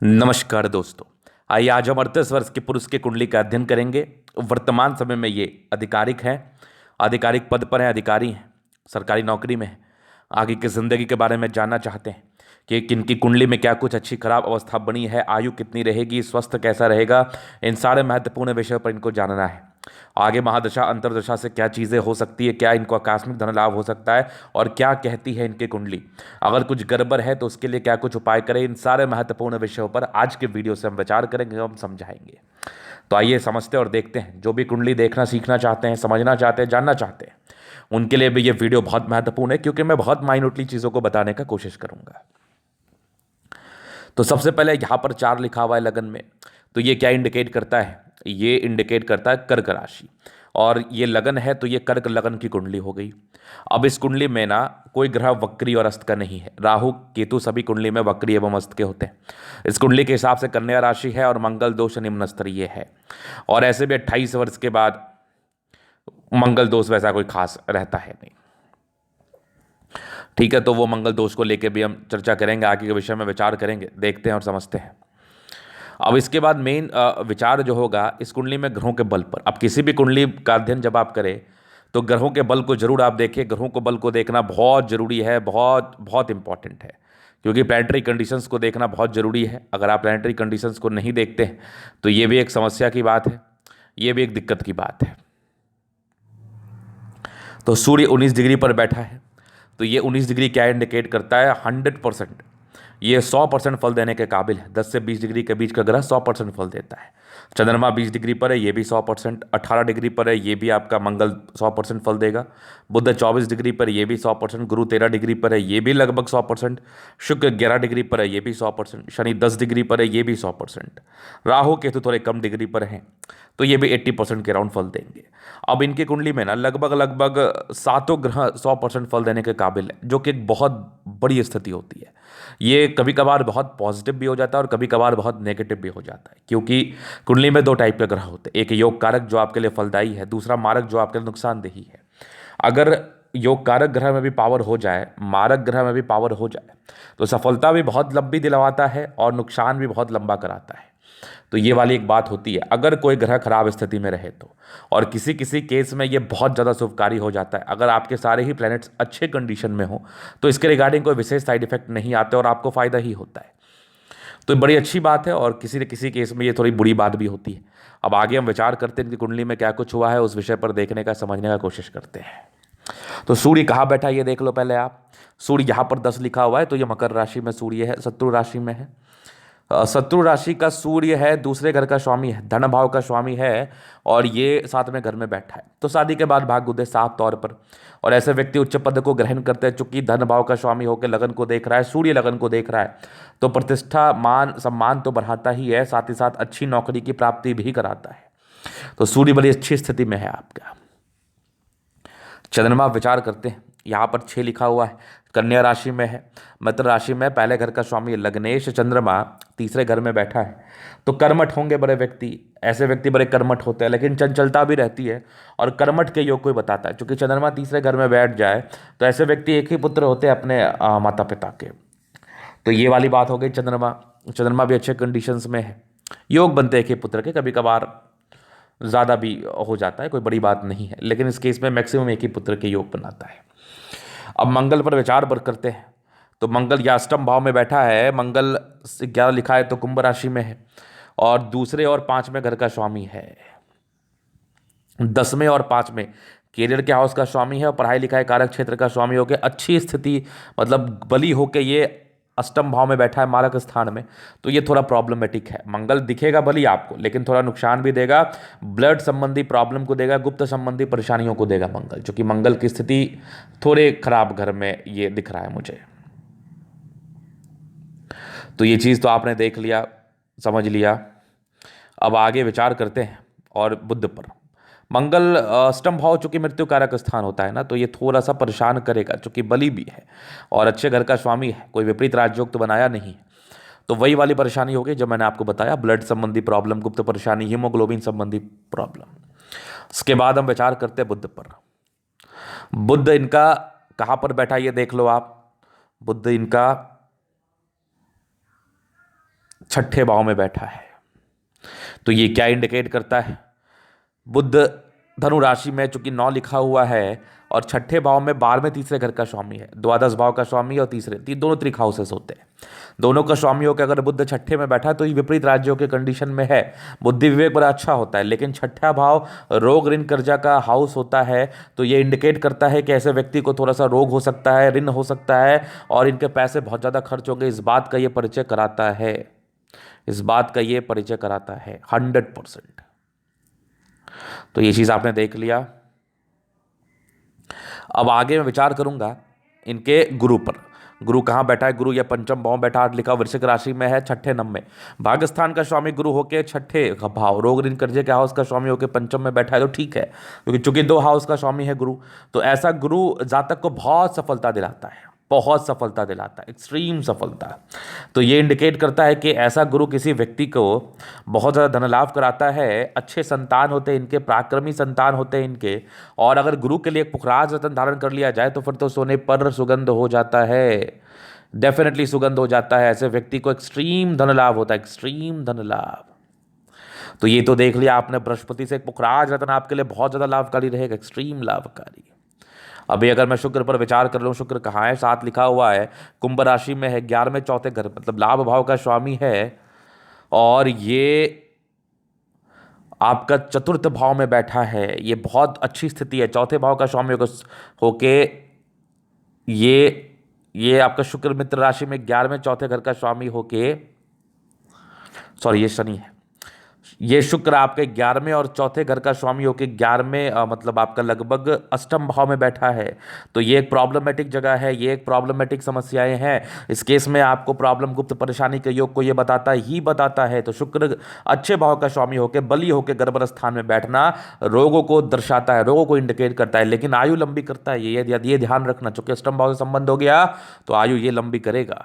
नमस्कार दोस्तों। आइए आज हम 38 वर्ष के पुरुष की कुंडली का अध्ययन करेंगे। वर्तमान समय में ये आधिकारिक है, आधिकारिक पद पर है, अधिकारी हैं, सरकारी नौकरी में है। आगे की जिंदगी के बारे में जानना चाहते हैं कि किनकी कुंडली में क्या कुछ अच्छी खराब अवस्था बनी है, आयु कितनी रहेगी, स्वस्थ कैसा रहेगा। इन सारे महत्वपूर्ण विषयों पर इनको जानना है। आगे महादशा अंतरदशा से क्या चीज़ें हो सकती है, क्या इनको आकस्मिक धन लाभ हो सकता है और क्या कहती है इनकी कुंडली। अगर कुछ गड़बड़ है तो उसके लिए क्या कुछ उपाय करें, इन सारे महत्वपूर्ण विषयों पर आज के वीडियो से हम विचार करेंगे, हम समझाएंगे। तो आइए समझते और देखते हैं। जो भी कुंडली देखना सीखना चाहते हैं, समझना चाहते हैं, जानना चाहते हैं, उनके लिए भी ये वीडियो बहुत महत्वपूर्ण है, क्योंकि मैं बहुत माइन्यूटली चीज़ों को बताने का कोशिश करूंगा। तो सबसे पहले यहाँ पर 4 लिखा हुआ है लगन में। तो ये क्या इंडिकेट करता है? ये इंडिकेट करता है कर्क राशि। और ये लगन है तो ये कर्क लगन की कुंडली हो गई। अब इस कुंडली में ना कोई ग्रह वक्री और अस्त का नहीं है। राहु केतु सभी कुंडली में वक्री एवं अस्त के होते हैं। इस कुंडली के हिसाब से कन्या राशि है और मंगल दोष निम्न स्तरीय है। और ऐसे भी 28 वर्ष के बाद मंगल दोष वैसा कोई खास रहता है नहीं। ठीक है, तो वो मंगल दोष को लेकर भी हम चर्चा करेंगे, आगे के विषय में विचार करेंगे, देखते हैं और समझते हैं। अब इसके बाद मेन विचार जो होगा इस कुंडली में ग्रहों के बल पर। अब किसी भी कुंडली का अध्ययन जब आप करें तो ग्रहों के बल को जरूर आप देखें। ग्रहों को बल को देखना बहुत जरूरी है, बहुत बहुत इंपॉर्टेंट है, क्योंकि प्लैनेटरी कंडीशंस को देखना बहुत जरूरी है। अगर आप प्लैनेटरी कंडीशंस को नहीं देखते हैं तो ये भी एक समस्या की बात है, ये भी एक दिक्कत की बात है। तो सूर्य 19 डिग्री पर बैठा है, तो ये 19 डिग्री क्या इंडिकेट करता है? 100%। ये 100% फल देने के काबिल है। 10 से 20 डिग्री के बीच का ग्रह 100% फल देता है। चंद्रमा 20 डिग्री पर है, ये भी 100%। 18 डिग्री पर है, ये भी आपका मंगल 100% फल देगा। बुध 24 डिग्री पर, ये भी 100%। गुरु 13 डिग्री पर है, ये भी लगभग 100%। शुक्र 11 डिग्री पर है, ये भी 100%। शनि 10 डिग्री पर है, ये भी 100%। राहु केतु थोड़े कम डिग्री पर हैं, तो ये भी 80% के राउंड फल देंगे। अब इनकी कुंडली में ना लगभग लगभग सातों ग्रह 100% फल देने के काबिल है, जो कि एक बहुत बड़ी स्थिति होती है। ये कभी कभार बहुत पॉजिटिव भी हो जाता है और कभी कभार बहुत नेगेटिव भी हो जाता है, क्योंकि कुंडली में 2 टाइप के ग्रह होते हैं। एक योग कारक जो आपके लिए फलदायी है, दूसरा मारक जो आपके लिए नुकसानदेही है। अगर योग कारक ग्रह में भी पावर हो जाए, मारक ग्रह में भी पावर हो जाए, तो सफलता भी बहुत लंबी दिलवाता है और नुकसान भी बहुत लंबा कराता है। तो ये वाली एक बात होती है अगर कोई ग्रह खराब स्थिति में रहे तो। और किसी किसी केस में ये बहुत ज़्यादा शुभकारी हो जाता है। अगर आपके सारे ही प्लैनेट्स अच्छे कंडीशन में हो तो इसके रिगार्डिंग कोई विशेष साइड इफेक्ट नहीं आते और आपको फ़ायदा ही होता है। तो बड़ी अच्छी बात है, और किसी न किसी केस में ये थोड़ी बुरी बात भी होती है। अब आगे हम विचार करते हैं कि कुंडली में क्या कुछ हुआ है, उस विषय पर देखने का, समझने का कोशिश करते हैं। तो सूर्य कहाँ बैठा है ये देख लो पहले आप। सूर्य यहाँ पर 10 लिखा हुआ है, तो ये मकर राशि में सूर्य है, शत्रु राशि में है। शत्रु राशि का सूर्य है, दूसरे घर का स्वामी है, धन भाव का स्वामी है, और ये 7वें घर में बैठा है। तो शादी के बाद भाग्य उदय साफ तौर पर। और ऐसे व्यक्ति उच्च पद को ग्रहण करते हैं, चूंकि धन भाव का स्वामी होकर लगन को देख रहा है, सूर्य लगन को देख रहा है, तो प्रतिष्ठा मान सम्मान तो बढ़ाता ही है, साथ ही साथ अच्छी नौकरी की प्राप्ति भी कराता है। तो सूर्य बड़ी अच्छी स्थिति में है आपका। चंद्रमा विचार करते हैं, यहाँ पर 6 लिखा हुआ है, कन्या राशि में है, मित्र राशि में, पहले घर का स्वामी लग्नेश चंद्रमा तीसरे घर में बैठा है। तो कर्मठ होंगे बड़े व्यक्ति। ऐसे व्यक्ति बड़े कर्मठ होते हैं, लेकिन चंचलता भी रहती है, और कर्मठ के योग को ही बताता है। क्योंकि चंद्रमा तीसरे घर में बैठ जाए तो ऐसे व्यक्ति एक ही पुत्र होते हैं अपने माता पिता के। तो ये वाली बात हो गई। चंद्रमा चंद्रमा भी अच्छे कंडीशंस में है, योग बनते हैं एक ही पुत्र के। कभी कभार ज़्यादा भी हो जाता है, कोई बड़ी बात नहीं है, लेकिन इस केस में मैक्सिमम एक ही पुत्र के योग बनाता है। अब मंगल पर विचार बर करते हैं। तो मंगल या अष्टम भाव में बैठा है। मंगल 11 लिखा है तो कुंभ राशि में है, और दूसरे और 5वें घर का स्वामी है। 10वें और 5वें कैरियर के हाउस का स्वामी है, और पढ़ाई लिखाई कारक क्षेत्र का स्वामी होकर अच्छी स्थिति, मतलब बली होकर ये अष्टम भाव में बैठा है मारक स्थान में। तो ये थोड़ा प्रॉब्लमेटिक है। मंगल दिखेगा बली आपको, लेकिन थोड़ा नुकसान भी देगा, ब्लड संबंधी प्रॉब्लम को देगा, गुप्त संबंधी परेशानियों को देगा मंगल, जो कि मंगल की स्थिति थोड़े खराब घर में ये दिख रहा है मुझे। तो ये चीज़ तो आपने देख लिया, समझ लिया। अब आगे विचार करते हैं। और बुध पर मंगल अष्टम भाव चूंकि मृत्यु कारक स्थान होता है ना, तो ये थोड़ा सा परेशान करेगा, चूंकि बली भी है और अच्छे घर का स्वामी है, कोई विपरीत राजयोग तो बनाया नहीं। तो वही वाली परेशानी होगी जो मैंने आपको बताया, ब्लड संबंधी प्रॉब्लम, गुप्त परेशानी, हीमोग्लोबिन संबंधी प्रॉब्लम। उसके बाद हम विचार करते हैं बुध पर। बुध इनका कहाँ पर बैठा ये देख लो आप। बुध इनका छठे भाव में बैठा है। तो ये क्या इंडिकेट करता है? बुध धनु राशि में चूंकि 9 लिखा हुआ है और छठे भाव में 12वें तीसरे घर का स्वामी है, द्वादश भाव का स्वामी और तीसरे दोनों त्रिक हाउसेस होते हैं। दोनों का स्वामी होकर अगर बुध छठे में बैठा तो ये विपरीत राज्यों के कंडीशन में है। बुद्धि विवेक बड़ा अच्छा होता है, लेकिन छठा भाव रोग ऋण कर्जा का हाउस होता है। तो ये इंडिकेट करता है कि ऐसे व्यक्ति को थोड़ा सा रोग हो सकता है, ऋण हो सकता है और इनके पैसे बहुत ज़्यादा खर्च होंगे। इस बात का ये परिचय कराता है, इस बात का ये परिचय कराता है 100%। तो ये चीज़ आपने देख लिया। अब आगे मैं विचार करूंगा इनके गुरु पर। गुरु कहाँ बैठा है? गुरु या पंचम भाव बैठा, आठ लिखा वृश्चिक राशि में है, छठे नंबर में। भाग्यस्थान का स्वामी गुरु होके छठे भाव रोग ऋण कर्जे के हाउस का स्वामी होके पंचम में बैठा है तो ठीक है, क्योंकि चूंकि 2 हाउस का स्वामी है गुरु। तो ऐसा गुरु जातक को बहुत सफलता दिलाता है, बहुत सफलता दिलाता है, एक्सट्रीम सफलता। तो ये इंडिकेट करता है कि ऐसा गुरु किसी व्यक्ति को बहुत ज़्यादा धन लाभ कराता है। अच्छे संतान होते हैं इनके, पराक्रमी संतान होते हैं इनके। और अगर गुरु के लिए एक पुखराज रत्न धारण कर लिया जाए तो फिर तो सोने पर सुगंध हो जाता है, डेफिनेटली सुगंध हो जाता है। ऐसे व्यक्ति को एक्सट्रीम धन लाभ होता है, एक्सट्रीम धन लाभ। तो ये तो देख लिया आपने, बृहस्पति से एक पुखराज रत्न आपके लिए बहुत ज़्यादा लाभकारी रहेगा, एक्सट्रीम लाभकारी। अभी अगर मैं शुक्र पर विचार कर लूँ, शुक्र कहाँ है? 7 लिखा हुआ है, कुंभ राशि में है, 11वें चौथे घर, मतलब लाभ भाव का स्वामी है। और ये आपका चतुर्थ भाव में बैठा है, ये बहुत अच्छी स्थिति है। चौथे भाव का स्वामी होके ये आपका शुक्र मित्र राशि में 11वें चौथे घर का स्वामी होके, सॉरी ये शनि है, ये शुक्र आपके 11वें और चौथे घर का स्वामी होकर 11वें मतलब आपका लगभग अष्टम भाव में बैठा है। तो ये एक प्रॉब्लमेटिक जगह है, ये एक प्रॉब्लमेटिक समस्याएं हैं। इस केस में आपको प्रॉब्लम गुप्त परेशानी के योग को ये बताता है। तो शुक्र अच्छे भाव का स्वामी होकर बली होकर गर्भ स्थान में बैठना रोगों को दर्शाता है, रोगों को इंडिकेट करता है, लेकिन आयु लंबी करता है। ये ध्यान रखना, चूंकि अष्टम भाव से संबंध हो गया तो आयु ये लंबी करेगा।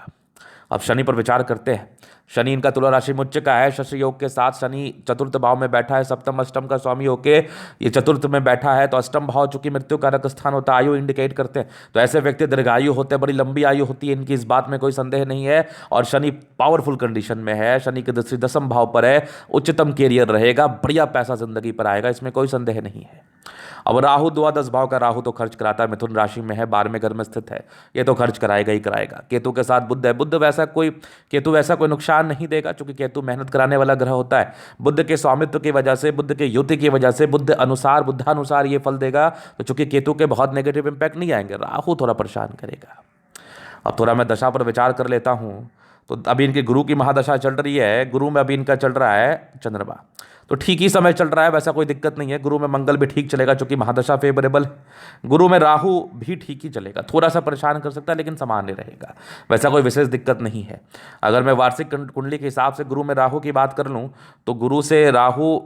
अब शनि पर विचार करते हैं। शनि इनका तुला राशि में उच्च का है, शशि योग के साथ शनि चतुर्थ भाव में बैठा है, सप्तम अष्टम का स्वामी होके ये चतुर्थ में बैठा है। तो अष्टम भाव चूंकि मृत्यु कारक स्थान होता है, आयु इंडिकेट करते हैं। तो ऐसे व्यक्ति दीर्घायु होते हैं, बड़ी लंबी आयु होती है इनकी, इस बात में कोई संदेह नहीं है। और शनि पावरफुल कंडीशन में है, शनि की दृष्टि 10वें भाव पर है, उच्चतम कैरियर रहेगा, बढ़िया पैसा जिंदगी पर आएगा, इसमें कोई संदेह नहीं है। अब राहु द्वादश भाव का राहु तो खर्च कराता है, मिथुन राशि में है, 12वें घर में स्थित है, ये तो खर्च कराएगा ही कराएगा। केतु के साथ बुध है, केतु वैसा कोई नुकसान नहीं देगा, क्योंकि केतु मेहनत कराने वाला ग्रह होता है। बुध के स्वामित्व की वजह से, बुध के युति की वजह से, बुद्धानुसार ये फल देगा। तो चूंकि केतु के बहुत नेगेटिव इंपैक्ट नहीं आएंगे, राहु थोड़ा परेशान करेगा। अब थोड़ा मैं दशा पर विचार कर लेता हूँ। तो अभी इनके गुरु की महादशा चल रही है, गुरु में अभी इनका चल रहा है चंद्रमा, तो ठीक ही समय चल रहा है, वैसा कोई दिक्कत नहीं है। गुरु में मंगल भी ठीक चलेगा, चूंकि महादशा फेवरेबल है। गुरु में राहु भी ठीक ही चलेगा, थोड़ा सा परेशान कर सकता है लेकिन सामान्य रहेगा, वैसा कोई विशेष दिक्कत नहीं है। अगर मैं वार्षिक कुंडली के हिसाब से गुरु में राहु की बात कर लूँ तो गुरु से राहु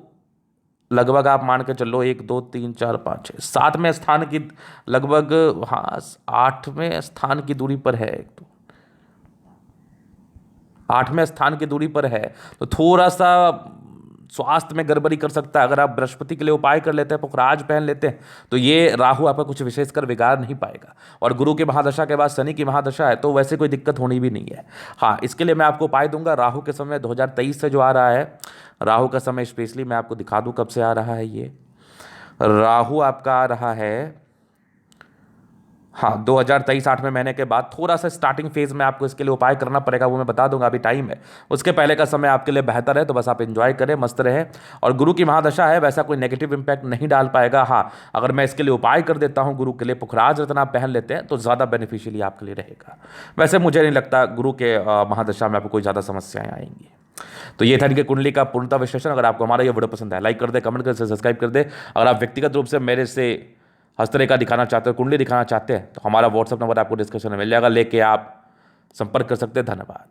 लगभग आप मान के चलो 1 2 3 4 5 6 7वें स्थान की लगभग, हाँ 8वें स्थान की दूरी पर है, 8वें स्थान की दूरी पर है। तो थोड़ा सा स्वास्थ्य में गड़बड़ी कर सकता है। अगर आप बृहस्पति के लिए उपाय कर लेते हैं, पुखराज पहन लेते हैं, तो ये राहु आपका कुछ विशेषकर बिगाड़ नहीं पाएगा। और गुरु की महादशा के बाद शनि की महादशा है, तो वैसे कोई दिक्कत होनी भी नहीं है। हाँ, इसके लिए मैं आपको उपाय दूंगा। राहु के समय 2023 से जो आ रहा है, राहु का समय स्पेशली मैं आपको दिखा दूँ कब से आ रहा है। ये राहु आपका आ रहा है, हाँ 2023 8वें महीने के बाद। थोड़ा सा स्टार्टिंग फेज में आपको इसके लिए उपाय करना पड़ेगा, वो मैं बता दूंगा, अभी टाइम है। उसके पहले का समय आपके लिए बेहतर है, तो बस आप एंजॉय करें, मस्त रहे। और गुरु की महादशा है, वैसा कोई नेगेटिव इंपैक्ट नहीं डाल पाएगा। हाँ, अगर मैं इसके लिए उपाय कर देता हूँ गुरु के लिए, पुखराज रत्न आप पहन लेते हैं, तो ज़्यादा बेनिफिशियली आपके लिए रहेगा। वैसे मुझे नहीं लगता गुरु के महादशा में आपको कोई ज़्यादा समस्याएं आएंगी। तो ये था इनके कुंडली का पूर्णतः विश्लेषण। अगर आपको हमारा ये वीडियो पसंद है, लाइक कर दे, कमेंट कर, सब्सक्राइब कर दे। अगर आप व्यक्तिगत रूप से मेरे से हस्तरेखा दिखाना चाहते हो, कुंडली दिखाना चाहते हैं, तो हमारा व्हाट्सएप नंबर आपको डिस्क्रिप्शन में मिल जाएगा, लेके आप संपर्क कर सकते हैं। धन्यवाद।